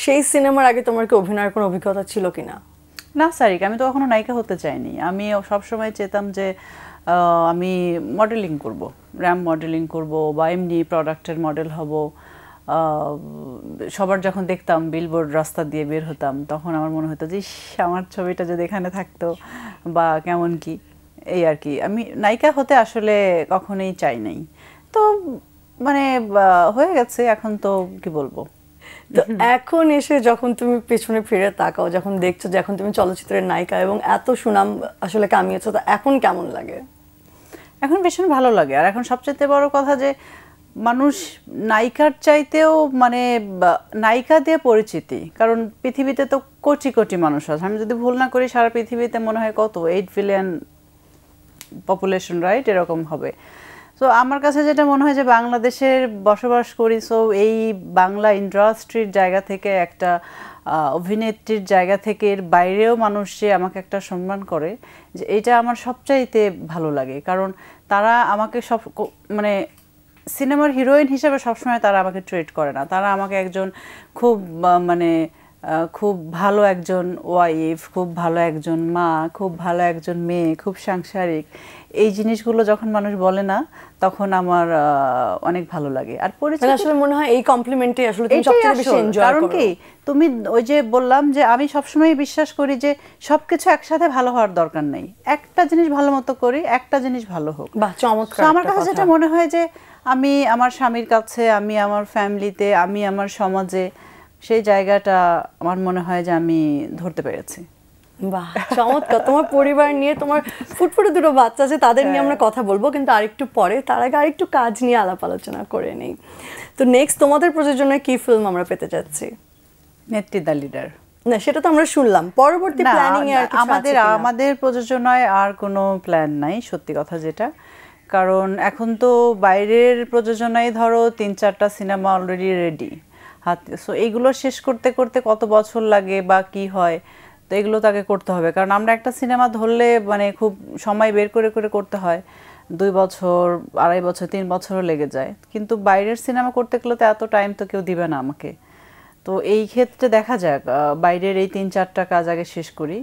সেই সিনেমার আগে তোমার কি অভিনয়ের কোনো অভিজ্ঞতা ছিল কিনা? না সারিক, আমি তো কখনো নায়িকা হতে চাইনি। আমি সবসময় চেতাম যে আমি মডেলিং করব, র্যাম্প মডেলিং করব বা এমনি প্রোডাক্টের মডেল হব। সবার যখন দেখতাম বিলবোর্ড রাস্তা দিয়ে বের হতাম, তখন আমার মনে হতো যে আমার ছবিটা যদি এখানে থাকতো বা কেমন কি, এই আর কি। আমি নায়িকা হতে আসলে কখনোই চাই নাই। তো মানে হয়ে গেছে, এখন তো কি বলবো। তো এখন এসে যখন তুমি পেছনে ফিরে তাকাও, যখন দেখছো যে এখন তুমি চলচ্চিত্রের নায়িকা এবং এত সুনাম আসলে কামিয়েছো, তো এখন কেমন লাগে? এখন ভীষণ ভালো লাগে। আর এখন সবচেয়ে বড় কথা যে মানুষ নায়িকার চাইতেও মানে নায়িকা দিয়ে পরিচিতি, কারণ পৃথিবীতে তো কোটি কোটি মানুষ আছে। আমি যদি ভুল না করি সারা পৃথিবীতে মনে হয় কত 8 বিলিয়ন পপুলেশন, রাইট? এরকম হবে। সো আমার কাছে যেটা মনে হয় যে বাংলাদেশের বসবাস করি, সো এই বাংলা ইন্ডাস্ট্রির জায়গা থেকে, একটা অভিনেত্রীর জায়গা থেকে এর বাইরেও মানুষ যে আমাকে একটা সম্মান করে, যে এটা আমার সবচাইতে ভালো লাগে। কারণ তারা আমাকে মানে সিনেমার হিরোইন হিসেবে সবসময় তারা আমাকে ট্রিট করে না। তারা আমাকে একজন খুব মানে খুব ভালো একজন ওয়াইফ, খুব ভালো একজন মা, খুব ভালো একজন মেয়ে, খুব সাংসারিক, এই জিনিসগুলো যখন মানুষ বলে না, তখন আমার অনেক ভালো লাগে। আর পরিচয় আসলে মনে হয় এই কমপ্লিমেন্টই আসলে তুমি সবচেয়ে বেশি এনজয় করো। কারণ কি, তুমি ওই যে বললাম যে আমি সবসময় বিশ্বাস করি যে সবকিছু একসাথে ভালো হওয়ার দরকার নেই, একটা জিনিস ভালো মতো করি, একটা জিনিস ভালো হোক। বাহ, চমৎকার। আমার কাছে যেটা মনে হয় যে আমি আমার স্বামীর কাছে, আমি আমার ফ্যামিলিতে, আমি আমার সমাজে, সেই জায়গাটা আমার মনে হয় যে আমি ধরতে পেরেছি। বাহ, চমৎকার। তোমার পরিবার নিয়ে, তোমার ফুটফুটে দুটো বাচ্চা আছে, তাদের নিয়ে আমরা কথা বলবো, কিন্তু আরেকটু পরে। তার আগে আরেকটু কাজ নিয়ে আলাপ আলোচনা করে নেই। তো নেক্সট তোমাদের প্রযোজনায় কি ফিল্ম আমরা পেতে যাচ্ছি? নেত্রী দ্য লিডার। না, সেটা তো আমরা শুনলাম। পরবর্তী প্ল্যানিং এ আর কিছু আছে কিনা? আমাদের প্রযোজনায় আর কোনো প্ল্যান নাই, সত্যি কথা যেটা। কারণ এখন তো বাইরের প্রযোজনায় ধরো 3-4টা সিনেমা অলরেডি রেডি হাতে। সো এইগুলো শেষ করতে করতে কত বছর লাগে বা কি হয়, তো এগুলো তাকে করতে হবে। কারণ আমরা একটা সিনেমা ধরলে মানে খুব সময় বের করে করে করতে হয়, 2 বছর, 2.5 বছর, 3 বছরও লেগে যায়। কিন্তু বাইরের সিনেমা করতে গেলে তো এত টাইম তো কেউ দিবে না আমাকে। তো এই ক্ষেত্রে দেখা যাক, বাইরের এই 3-4টা কাজ আগে শেষ করি,